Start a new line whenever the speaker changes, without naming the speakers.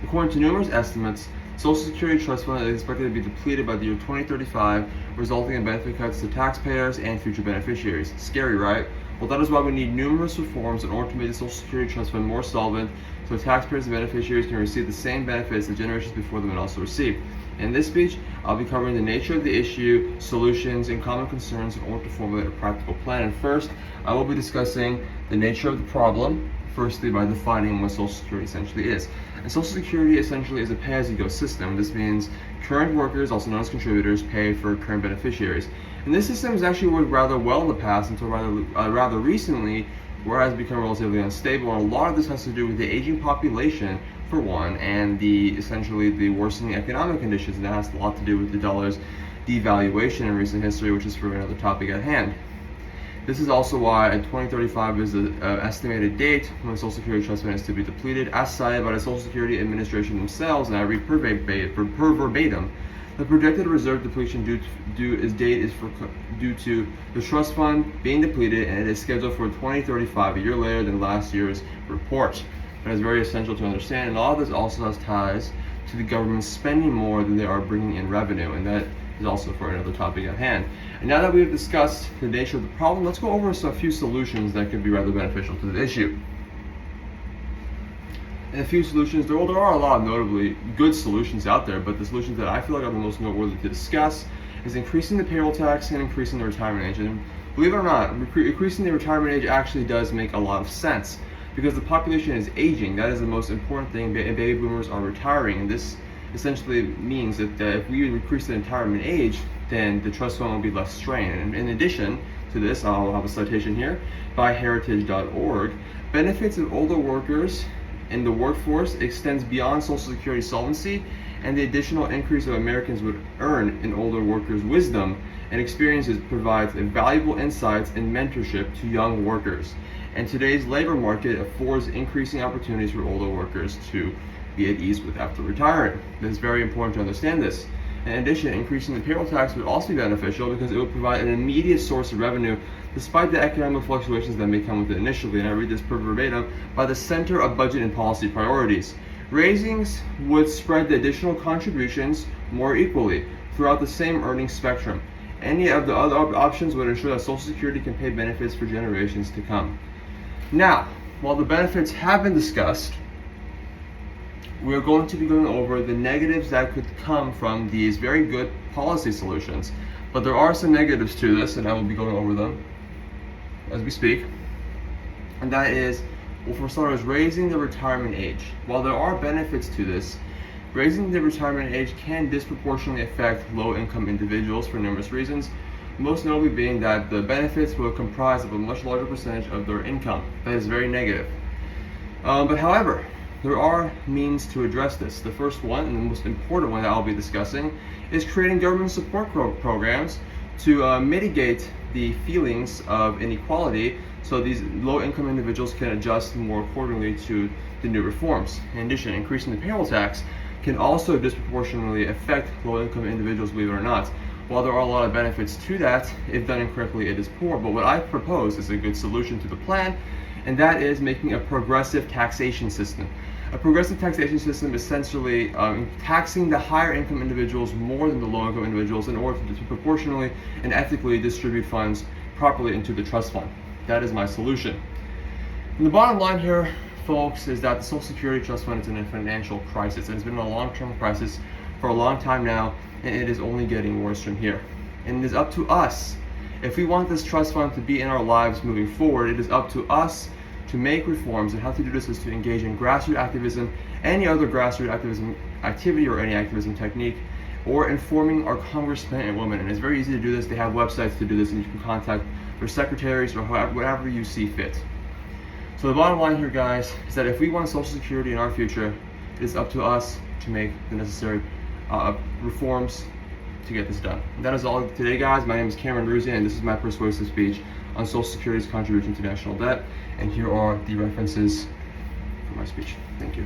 According to numerous estimates, Social Security Trust Fund is expected to be depleted by the year 2035, resulting in benefit cuts to taxpayers and future beneficiaries. Scary, right? Well, that is why we need numerous reforms in order to make the Social Security Trust Fund more solvent, so taxpayers and beneficiaries can receive the same benefits that generations before them had also received. In this speech, I'll be covering the nature of the issue, solutions, and common concerns in order to formulate a practical plan. And first, I will be discussing the nature of the problem, firstly by defining what Social Security essentially is. And Social Security essentially is a pay-as-you-go system. This means current workers, also known as contributors, pay for current beneficiaries. And this system has actually worked rather well in the past until rather recently, where it has become relatively unstable. And a lot of this has to do with the aging population, for one, and essentially the worsening economic conditions. And that has a lot to do with the dollar's devaluation in recent history, which is for another topic at hand. This is also why 2035 is the estimated date when the Social Security Trust Fund is to be depleted, as cited by the Social Security Administration themselves, and I read verbatim. The projected reserve depletion due to the trust fund being depleted, and it is scheduled for 2035, a year later than last year's report. That is very essential to understand, and all of this also has ties to the government spending more than they are bringing in revenue, and that is also for another topic at hand. And now that we have discussed the nature of the problem, let's go over a few solutions that could be rather beneficial to the issue. And a few solutions, there are a lot of notably good solutions out there, but the solutions that I feel like are the most noteworthy to discuss is increasing the payroll tax and increasing the retirement age. And believe it or not, increasing the retirement age actually does make a lot of sense, because the population is aging. That is the most important thing, and baby boomers are retiring. And this essentially means that if we increase the retirement age, then the trust fund will be less strained. And in addition to this, I'll have a citation here by heritage.org. Benefits of older workers in the workforce extends beyond Social Security solvency, and the additional increase of Americans would earn in older workers' wisdom and experiences provides valuable insights and mentorship to young workers. And today's labor market affords increasing opportunities for older workers to be at ease with after retiring. It is very important to understand this. In addition, increasing the payroll tax would also be beneficial because it would provide an immediate source of revenue despite the economic fluctuations that may come with it initially. And I read this per verbatim by the Center of Budget and Policy Priorities. Raisings would spread the additional contributions more equally throughout the same earning spectrum. Any of the other options would ensure that Social Security can pay benefits for generations to come. Now, while the benefits have been discussed, we are going to be going over the negatives that could come from these very good policy solutions. But there are some negatives to this, and I will be going over them as we speak. And that is, well, for starters, raising the retirement age. While there are benefits to this, raising the retirement age can disproportionately affect low-income individuals for numerous reasons, most notably being that the benefits will comprise of a much larger percentage of their income. That is very negative. But however, there are means to address this. The first one, and the most important one that I'll be discussing, is creating government support programs to mitigate the feelings of inequality, so these low-income individuals can adjust more accordingly to the new reforms. In addition, increasing the payroll tax can also disproportionately affect low-income individuals, believe it or not. While there are a lot of benefits to that, if done incorrectly, it is poor. But what I propose is a good solution to the plan, and that is making a progressive taxation system. A progressive taxation system essentially taxing the higher income individuals more than the low income individuals in order to proportionally and ethically distribute funds properly into the trust fund. That is my solution. And the bottom line here, folks, is that the Social Security Trust Fund is in a financial crisis. It's been in a long-term crisis for a long time now, and it is only getting worse from here. And it is up to us. If we want this trust fund to be in our lives moving forward, it is up to us to make reforms, and how to do this is to engage in grassroots activism, any other grassroots activism activity or any activism technique, or informing our congressmen and women. And it's very easy to do this. They have websites to do this, and you can contact their secretaries or whatever you see fit. So the bottom line here, guys, is that if we want Social Security in our future, it is up to us to make the necessary reforms to get this done. And that is all today, guys. My name is Cameron Ruzia, and this is my persuasive speech on Social Security's contribution to national debt. And here are the references for my speech. Thank you.